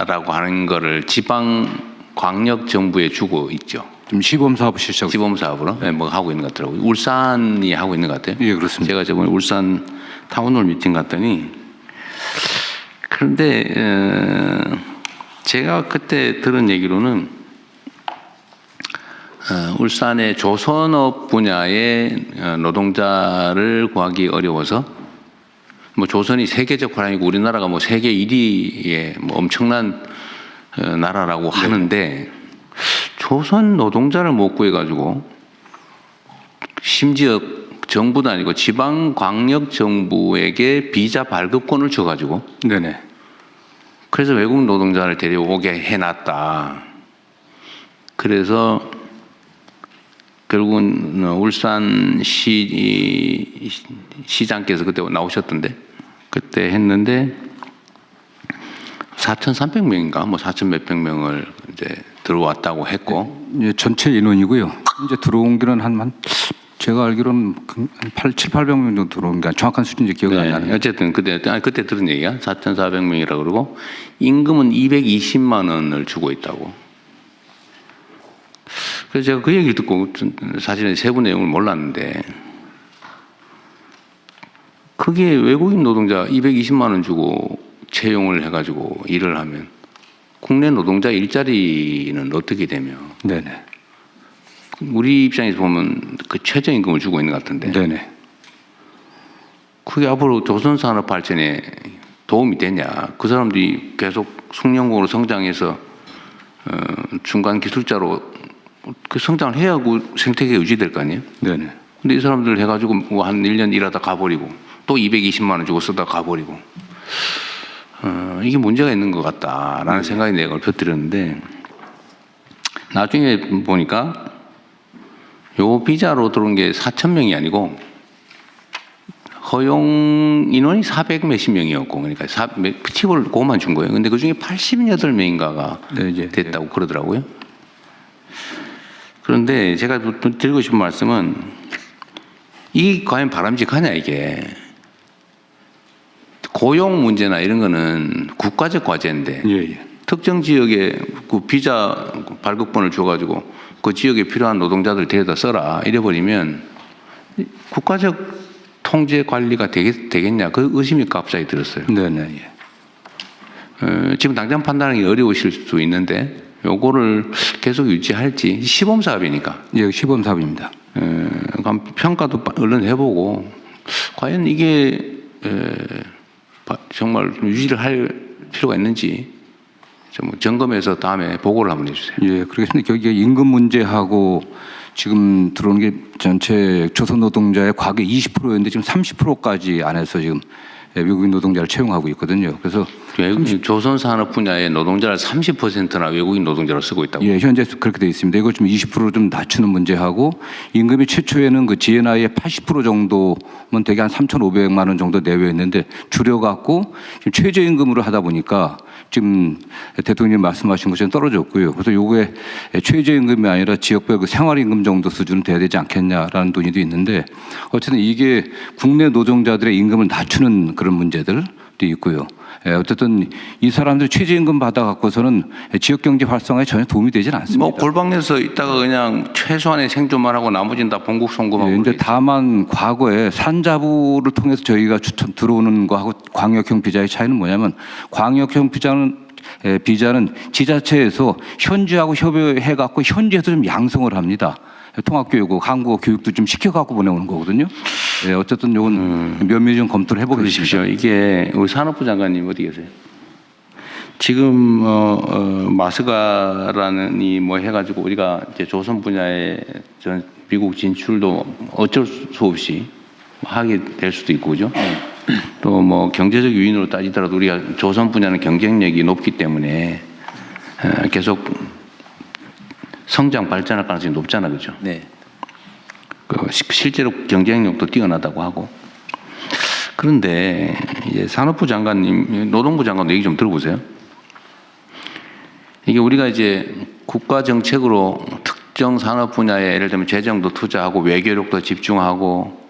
비자라고 하는 거를 지방 광역 정부에 주고 있죠. 지금 시범 사업 실시하고 시범 사업으로 뭐 하고 있는 것 같더라고요. 울산이 하고 있는 것 같아요. 예, 그렇습니다. 제가 저번에 울산 타운홀 미팅 갔더니 그런데 제가 그때 들은 얘기로는 울산의 조선업 분야의 노동자를 구하기 어려워서 뭐 조선이 세계적 화랑이고 우리나라가 뭐 세계 1위의 뭐 엄청난 나라라고 하는데 조선 노동자를 못 구해가지고 심지어 정부도 아니고 지방 광역 정부에게 비자 발급권을 줘가지고 네네. 그래서 외국 노동자를 데려오게 해놨다. 그래서 결국은 울산 시장께서 그때 나오셨던데 그때 했는데 4,300명인가 뭐 4,000 몇백 명을 이제 들어왔다고 했고 예, 전체 인원이고요. 이제 들어온 게는 한 제가 알기로는 한 7,800명 정도 들어온 게 정확한 수준인지 기억이 안 나네요. 어쨌든 그때 들은 얘기야. 4,400명이라고 그러고 임금은 220만 원을 주고 있다고. 그래서 제가 그 얘기를 듣고 사실은 세부 내용을 몰랐는데 그게 외국인 노동자 220만 원 주고 채용을 해가지고 일을 하면 국내 노동자 일자리는 어떻게 되며? 네네. 우리 입장에서 보면 그 최저임금을 주고 있는 것 같은데. 네네. 그게 앞으로 조선산업 발전에 도움이 되냐? 그 사람들이 계속 숙련공으로 성장해서 중간 기술자로 그 성장을 해야 그 생태계가 유지될 거 아니에요? 네네. 근데 이 사람들 해가지고 뭐 한 1년 일하다 가버리고 또 220만 원 주고 쓰다 가버리고 이게 문제가 있는 것 같다라는 생각이 내가 펼쳐드렸는데 나중에 보니까 요 비자로 들어온 게 4,000명이 아니고 허용 인원이 400 몇십 명이었고 그러니까 팁을 그것만 준 거예요. 근데 그 중에 88명인가가 네, 됐다고 그러더라고요. 그런데 제가 드리고 싶은 말씀은 이게 과연 바람직하냐 이게. 고용 문제나 이런 거는 국가적 과제인데 예. 특정 지역에 그 비자 발급권을 줘가지고 그 지역에 필요한 노동자들 데려다 써라 이래버리면 국가적 통제 관리가 되겠냐 그 의심이 갑자기 들었어요. 네네. 예. 지금 당장 판단하기 어려우실 수 있는데 요거를 계속 유지할지 시범 사업이니까. 예, 시범 사업입니다. 평가도 얼른 해보고 과연 이게 정말 유지를 할 필요가 있는지 좀 점검해서 다음에 보고를 한번 해주세요. 예, 그렇겠습니다. 여기에 임금 문제하고 지금 들어오는 게 전체 조선 노동자의 과거 20%였는데 지금 30%까지 안에서 지금 외국인 노동자를 채용하고 있거든요. 그래서 조선 산업 분야의 노동자를 30%나 외국인 노동자로 쓰고 있다고. 예, 현재 그렇게 되어 있습니다. 이걸 좀 20% 좀 낮추는 문제하고 임금이 최초에는 그 GNI의 80% 정도면 되게 한 3,500만 원 정도 내외였는데 줄여갖고 지금 최저임금으로 하다 보니까 지금 대통령님 말씀하신 것처럼 떨어졌고요. 그래서 요게 최저임금이 아니라 지역별 그 생활임금 정도 수준은 돼야 되지 않겠냐라는 논의도 있는데 어쨌든 이게 국내 노동자들의 임금을 낮추는 그런 문제들이 있고요. 어쨌든 이 사람들 최저임금 받아갖고서는 지역경제 활성화에 전혀 도움이 되지는 않습니다. 뭐 골방에서 있다가 그냥 최소한의 생존만 하고 나머지는 다 본국 송금하고. 네, 이제 다만 과거에 산자부를 통해서 저희가 들어오는 거하고 광역형 비자의 차이는 뭐냐면 광역형 비자는 지자체에서 현지하고 협의해갖고 현지에서 좀 양성을 합니다. 통합교육고 한국어 교육도 좀 시켜갖고 보내오는 거거든요. 네, 어쨌든 이건 면밀히 좀 검토를 해보겠습니다. 이게 우리 산업부 장관님 어디 계세요? 지금 마스가라는 뭐 해가지고 우리가 이제 조선 분야에 미국 진출도 어쩔 수 없이 하게 될 수도 있고 그죠? 또 뭐 경제적 요인으로 따지더라도 우리가 조선 분야는 경쟁력이 높기 때문에 계속 성장 발전할 가능성이 높잖아, 그죠? 네. 실제로 경쟁력도 뛰어나다고 하고. 그런데 이제 산업부 장관님, 노동부 장관도 얘기 좀 들어보세요. 이게 우리가 이제 국가 정책으로 특정 산업 분야에 예를 들면 재정도 투자하고 외교력도 집중하고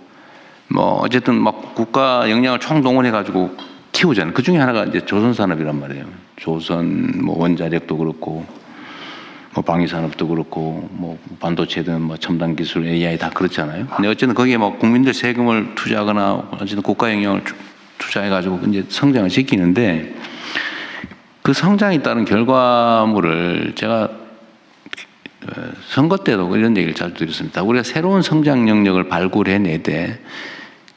뭐 어쨌든 막 국가 역량을 총동원해 가지고 키우잖아요. 그 중에 하나가 이제 조선산업이란 말이에요. 조선 뭐 원자력도 그렇고 뭐 방위산업도 그렇고 뭐 반도체든 뭐 첨단 기술 AI 다 그렇잖아요. 근데 어쨌든 거기에 뭐 국민들 세금을 투자하거나 어쨌든 국가 영향을 투자해가지고 이제 성장을 시키는데 그 성장에 따른 결과물을 제가 선거 때도 이런 얘기를 자주 드렸습니다. 우리가 새로운 성장 영역을 발굴해내되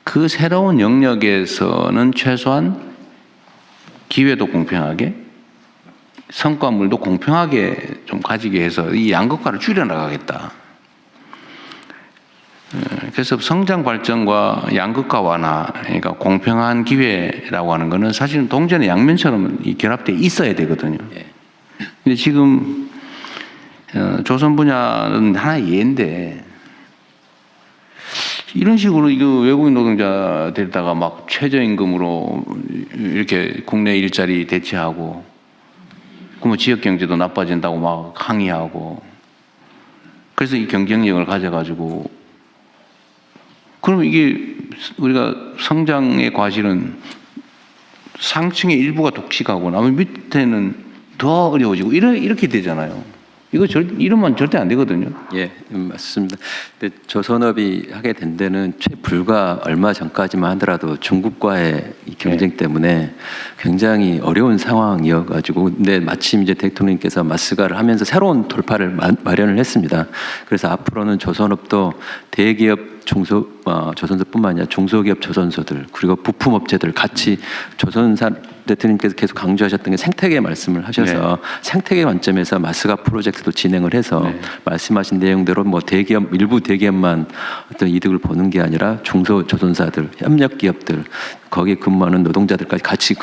그 새로운 영역에서는 최소한 기회도 공평하게 성과물도 공평하게 좀 가지게 해서 이 양극화를 줄여나가겠다. 그래서 성장 발전과 양극화 완화, 그러니까 공평한 기회라고 하는 것은 사실은 동전의 양면처럼 결합되어 있어야 되거든요. 근데 지금 조선 분야는 하나의 예인데 이런 식으로 이거 외국인 노동자 데려다가 막 최저임금으로 이렇게 국내 일자리 대체하고 그러면 지역 경제도 나빠진다고 막 항의하고 그래서 이 경쟁력을 가져가지고 그러면 이게 우리가 성장의 과실은 상층의 일부가 독식하고 나머지 밑에는 더 어려워지고 이렇게 되잖아요. 이러면 절대 안 되거든요. 예, 맞습니다. 근데 조선업이 하게 된 데는 불과 얼마 전까지만 하더라도 중국과의 이 경쟁 때문에 굉장히 어려운 상황이어가지고, 근데 마침 이제 대통령께서 마스가를 하면서 새로운 돌파를 마련을 했습니다. 그래서 앞으로는 조선업도 대기업 조선소뿐만 아니라 중소기업 조선소들 그리고 부품업체들 같이 대통령께서 계속 강조하셨던 게 생태계 말씀을 하셔서 생태계 관점에서 마스가 프로젝트도 진행을 해서 말씀하신 내용대로 뭐 일부 대기업만 어떤 이득을 보는 게 아니라 중소조선사들, 협력기업들 거기에 근무하는 노동자들까지 같이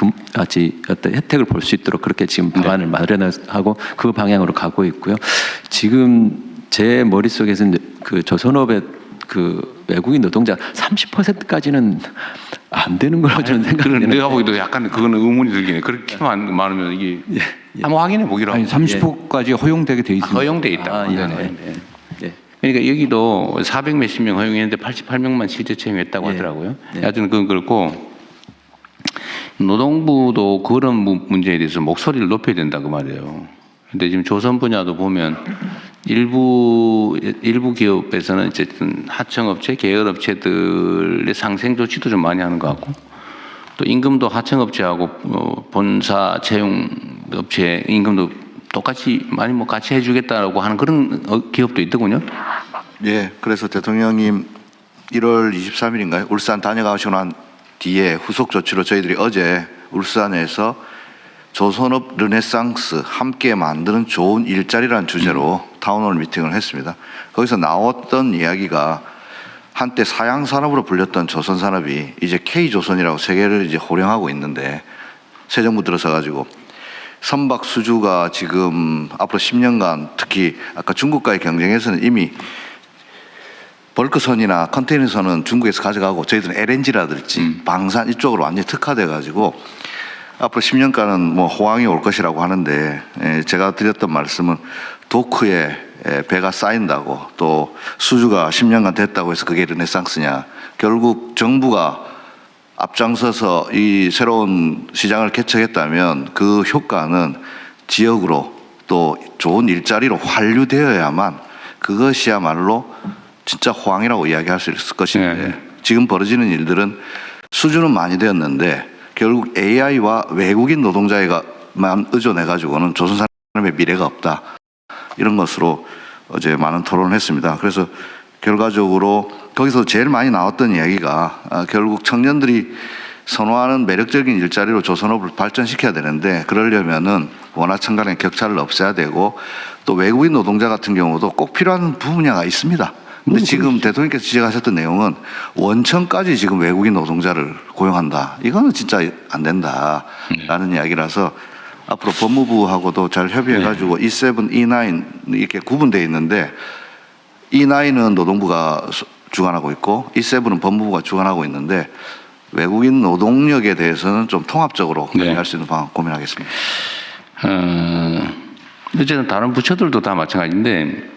어떤 혜택을 볼 수 있도록 그렇게 지금 방안을 마련하고 그 방향으로 가고 있고요. 지금 제 머릿속에서는 그 조선업의 그 외국인 노동자 30%까지는 안 되는 걸로 저는 생각해요. 내가 보기도 약간 그거는 의문이 들긴 해. 그렇게 많으면 이게 한번 확인해 보기로 하고. 아니 30%까지 허용되게 돼 있습니다. 허용돼 있다. 그러니까 여기도 400 몇십 명 허용했는데 88명만 실제 채용했다고 하더라고요. 하여튼 그건 그렇고 노동부도 그런 문제에 대해서 목소리를 높여야 된다 그 말이에요. 근데 지금 조선 분야도 보면 일부 기업에서는 어쨌든 하청업체, 계열업체들의 상생 조치도 좀 많이 하는 것 같고 또 임금도 하청업체하고 본사 채용업체 임금도 똑같이 많이 뭐 같이 해주겠다라고 하는 그런 기업도 있더군요. 예, 그래서 대통령님 1월 23일인가요? 울산 다녀가시고 난 뒤에 후속 조치로 저희들이 어제 울산에서 조선업 르네상스 함께 만드는 좋은 일자리라는 주제로 타운홀 미팅을 했습니다. 거기서 나왔던 이야기가 한때 사양산업으로 불렸던 조선산업이 이제 K조선이라고 세계를 이제 호령하고 있는데 새 정부 들어서 가지고 선박 수주가 지금 앞으로 10년간 특히 아까 중국과의 경쟁에서는 이미 벌크선이나 컨테이너선은 중국에서 가져가고 저희들은 LNG라든지 방산 이쪽으로 완전히 특화돼 가지고 앞으로 10년간은 뭐 호황이 올 것이라고 하는데 제가 드렸던 말씀은 도크에 배가 쌓인다고 또 수주가 10년간 됐다고 해서 그게 르네상스냐. 결국 정부가 앞장서서 이 새로운 시장을 개척했다면 그 효과는 지역으로 또 좋은 일자리로 환류되어야만 그것이야말로 진짜 호황이라고 이야기할 수 있을 것인데 지금 벌어지는 일들은 수주는 많이 되었는데 결국 AI와 외국인 노동자에만 의존해가지고는 조선산업의 미래가 없다. 이런 것으로 어제 많은 토론을 했습니다. 그래서 결과적으로 거기서 제일 많이 나왔던 이야기가 결국 청년들이 선호하는 매력적인 일자리로 조선업을 발전시켜야 되는데 그러려면은 원화청 간의 격차를 없애야 되고 또 외국인 노동자 같은 경우도 꼭 필요한 분야가 있습니다. 근데 지금 대통령께서 지적하셨던 내용은 원청까지 지금 외국인 노동자를 고용한다. 이거는 진짜 안 된다라는 이야기라서 앞으로 법무부하고도 잘 협의해가지고 E7, E9 이렇게 구분되어 있는데 E9은 노동부가 주관하고 있고 E7은 법무부가 주관하고 있는데 외국인 노동력에 대해서는 좀 통합적으로 관리할 수 있는 방안 고민하겠습니다. 어쨌든 다른 부처들도 다 마찬가지인데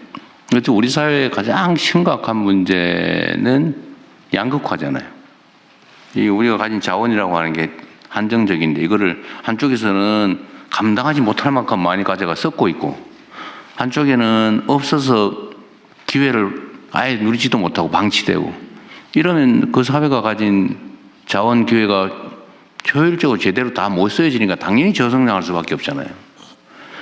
우리 사회의 가장 심각한 문제는 양극화잖아요. 이 우리가 가진 자원이라고 하는 게 한정적인데 이거를 한쪽에서는 감당하지 못할 만큼 많이 가져가 썩고 있고 한쪽에는 없어서 기회를 아예 누리지도 못하고 방치되고 이러면 그 사회가 가진 자원 기회가 효율적으로 제대로 다 못 쓰여지니까 당연히 저성장할 수밖에 없잖아요.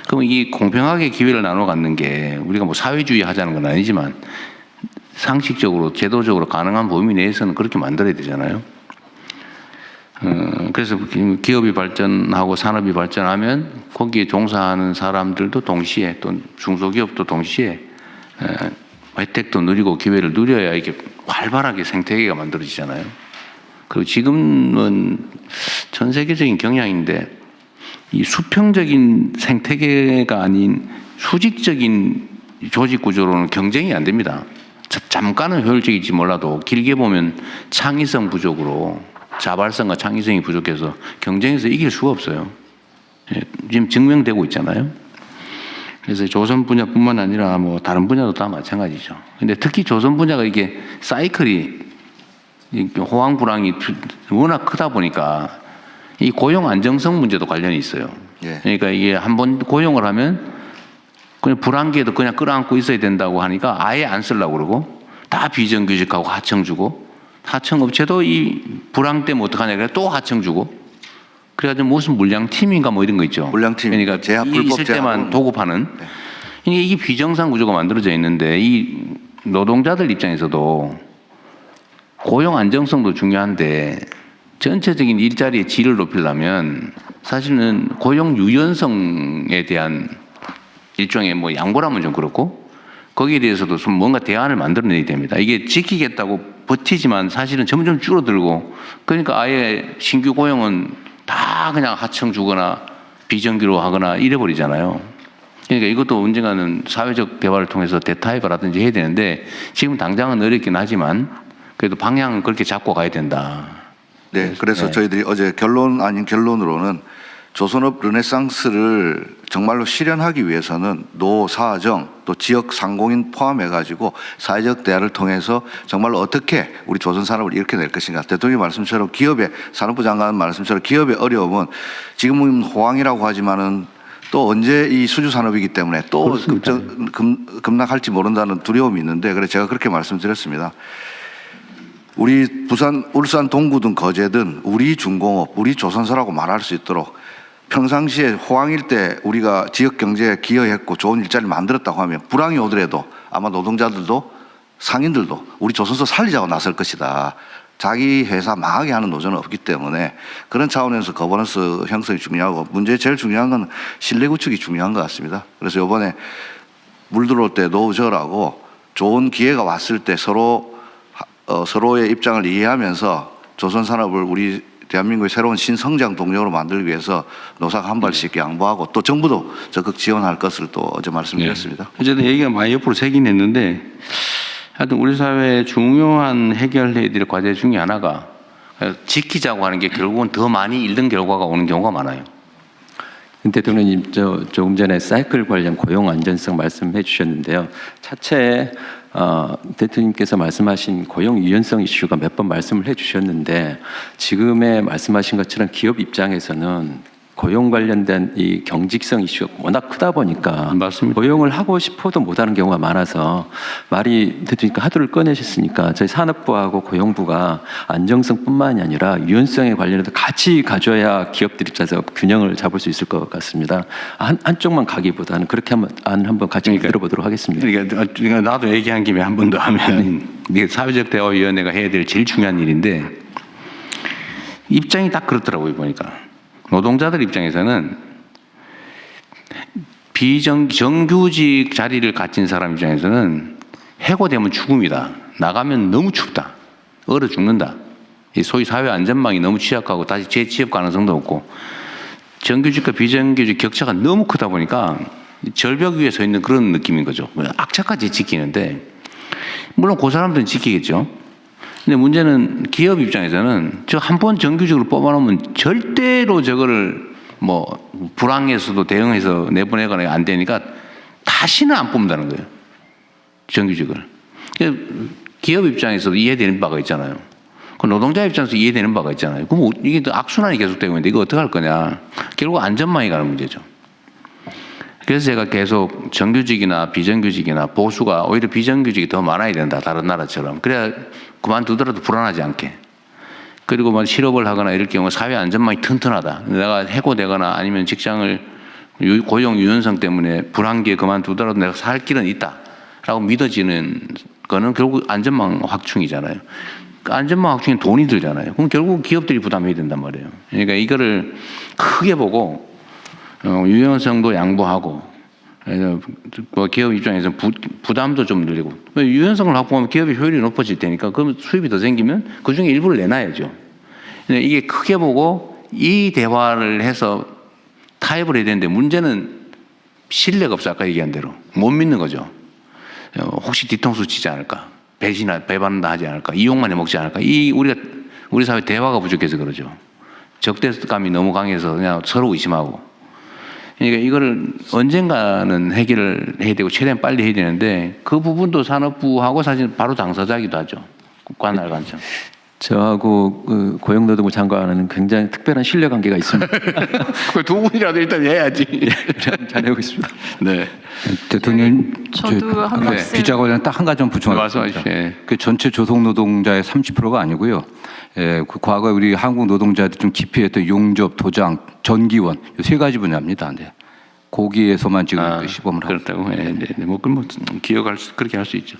그럼 이 공평하게 기회를 나눠 갖는 게 우리가 뭐 사회주의 하자는 건 아니지만 상식적으로 제도적으로 가능한 범위 내에서는 그렇게 만들어야 되잖아요. 그래서 기업이 발전하고 산업이 발전하면 거기에 종사하는 사람들도 동시에 또 중소기업도 동시에 혜택도 누리고 기회를 누려야 이게 활발하게 생태계가 만들어지잖아요. 그리고 지금은 전 세계적인 경향인데 이 수평적인 생태계가 아닌 수직적인 조직 구조로는 경쟁이 안 됩니다. 잠깐은 효율적일지 몰라도 길게 보면 창의성 부족으로 자발성과 창의성이 부족해서 경쟁에서 이길 수가 없어요. 지금 증명되고 있잖아요. 그래서 조선 분야뿐만 아니라 뭐 다른 분야도 다 마찬가지죠. 근데 특히 조선 분야가 이게 사이클이 호황불황이 워낙 크다 보니까 이 고용 안정성 문제도 관련이 있어요. 예. 그러니까 이게 한번 고용을 하면 그냥 불황기에도 그냥 끌어안고 있어야 된다고 하니까 아예 안 쓰려고 그러고 다 비정규직하고 하청 주고 하청업체도 이 불황 때문에 어떡하냐 그래 또 하청 주고 그래가지고 무슨 물량팀인가 뭐 이런 거 있죠. 물량팀. 그러니까 제약, 이 불법 있을 때만 제약은. 도급하는 이게 비정상 구조가 만들어져 있는데 이 노동자들 입장에서도 고용 안정성도 중요한데 전체적인 일자리의 질을 높이려면 사실은 고용 유연성에 대한 일종의 뭐 양보라면 좀 그렇고 거기에 대해서도 좀 뭔가 대안을 만들어내야 됩니다. 이게 지키겠다고 버티지만 사실은 점점 줄어들고 그러니까 아예 신규 고용은 다 그냥 하청 주거나 비정규로 하거나 이래버리잖아요. 그러니까 이것도 언젠가는 사회적 대화를 통해서 대타협을 하든지 해야 되는데 지금 당장은 어렵긴 하지만 그래도 방향은 그렇게 잡고 가야 된다. 네, 그래서 저희들이 어제 결론 아닌 결론으로는 조선업 르네상스를 정말로 실현하기 위해서는 노사정 또 지역 상공인 포함해가지고 사회적 대화를 통해서 정말로 어떻게 우리 조선 산업을 이렇게 낼 것인가. 대통령 말씀처럼 기업의 산업부 장관 말씀처럼 기업의 어려움은 지금은 호황이라고 하지만은 또 언제 이 수주 산업이기 때문에 또 급락할지 모른다는 두려움이 있는데 그래서 제가 그렇게 말씀드렸습니다. 우리 부산, 울산, 동구든 거제든 우리 중공업, 우리 조선사라고 말할 수 있도록 평상시에 호황일 때 우리가 지역 경제에 기여했고 좋은 일자리를 만들었다고 하면 불황이 오더라도 아마 노동자들도 상인들도 우리 조선사 살리자고 나설 것이다. 자기 회사 망하게 하는 노조는 없기 때문에 그런 차원에서 거버넌스 형성이 중요하고 문제 제일 중요한 건 신뢰 구축이 중요한 것 같습니다. 그래서 이번에 물 들어올 때 노우저라고 좋은 기회가 왔을 때 서로의 입장을 이해하면서 조선 산업을 우리 대한민국의 새로운 신성장 동력으로 만들기 위해서 노사가 한 발씩 양보하고 또 정부도 적극 지원할 것을 또 어제 말씀드렸습니다. 네. 어쨌든 얘기가 많이 옆으로 새긴 했는데 하여튼 우리 사회의 중요한 해결해야 될 과제 중에 하나가 지키자고 하는 게 결국은 더 많이 잃는 결과가 오는 경우가 많아요. 대통령님, 조금 전에 사이클 관련 고용 안전성 말씀해 주셨는데요. 차체에 대통령께서 말씀하신 고용 유연성 이슈가 몇 번 말씀을 해 주셨는데 지금의 말씀하신 것처럼 기업 입장에서는 고용 관련된 이 경직성 이슈가 워낙 크다 보니까 맞습니다. 고용을 하고 싶어도 못하는 경우가 많아서 말이 대통령님께 하도를 꺼내셨으니까 저희 산업부하고 고용부가 안정성뿐만이 아니라 유연성에 관련해서 같이 가져야 기업들 입장에서 균형을 잡을 수 있을 것 같습니다. 한쪽만 가기보다는 그렇게 한번 같이 들어보도록 하겠습니다. 그러니까 나도 얘기한 김에 한 번 더 하면 이게 사회적 대화위원회가 해야 될 제일 중요한 일인데 입장이 딱 그렇더라고요 보니까. 노동자들 입장에서는 정규직 자리를 가진 사람 입장에서는 해고되면 죽음이다. 나가면 너무 춥다. 얼어 죽는다. 소위 사회 안전망이 너무 취약하고 다시 재취업 가능성도 없고 정규직과 비정규직 격차가 너무 크다 보니까 절벽 위에 서 있는 그런 느낌인 거죠. 악착같이 지키는데 물론 그 사람들은 지키겠죠. 근데 문제는 기업 입장에서는 저 한 번 정규직으로 뽑아놓으면 절대로 저거를 뭐 불황에서도 대응해서 내보내거나 안 되니까 다시는 안 뽑는다는 거예요. 정규직을. 기업 입장에서도 이해되는 바가 있잖아요. 그 노동자 입장에서 이해되는 바가 있잖아요. 그럼 이게 또 악순환이 계속되고 있는데 이거 어떻게 할 거냐. 결국 안전망이 가는 문제죠. 그래서 제가 계속 정규직이나 비정규직이나 보수가 오히려 비정규직이 더 많아야 된다. 다른 나라처럼. 그래야 그만두더라도 불안하지 않게. 그리고 뭐 실업을 하거나 이럴 경우 사회 안전망이 튼튼하다. 내가 해고되거나 아니면 직장을 고용 유연성 때문에 불안기에 그만두더라도 내가 살 길은 있다라고 믿어지는 거는 결국 안전망 확충이잖아요. 그 안전망 확충에 돈이 들잖아요. 그럼 결국 기업들이 부담해야 된단 말이에요. 그러니까 이거를 크게 보고 유연성도 양보하고 뭐 기업 입장에서 부담도 좀 늘리고 유연성을 확보하면 기업의 효율이 높아질 테니까 그럼 수입이 더 생기면 그중에 일부를 내놔야죠. 이게 크게 보고 이 대화를 해서 타협을 해야 되는데 문제는 신뢰가 없어. 아까 얘기한 대로 못 믿는 거죠. 혹시 뒤통수 치지 않을까, 배반다 하지 않을까, 이용만 해먹지 않을까. 우리 사회 대화가 부족해서 그러죠. 적대감이 너무 강해서 그냥 서로 의심하고. 그러니까 이거를 언젠가는 해결을 해야 되고 최대한 빨리 해야 되는데 그 부분도 산업부하고 사실 바로 당사자이기도 하죠. 관할 관점. 저하고 그 고용노동부 장관은 굉장히 특별한 신뢰 관계가 있습니다. 그 두 분이라도 일단 해야지. 잘해보겠습니다. 네. 대통령, 저도 한 말씀. 비자관련 딱 한 가지만 부총하겠습니다. 말씀하십시오. 예. 그 전체 조속 노동자의 30%가 아니고요. 그 과거 우리 한국 노동자들이 좀 기피했던 용접, 도장, 전기원 이 세 가지 분야입니다. 네. 거기에서만 지금 그 시범을 하고 그렇다고. 예, 네. 뭐 그건 뭐 기억할 그렇게 할 수 있죠.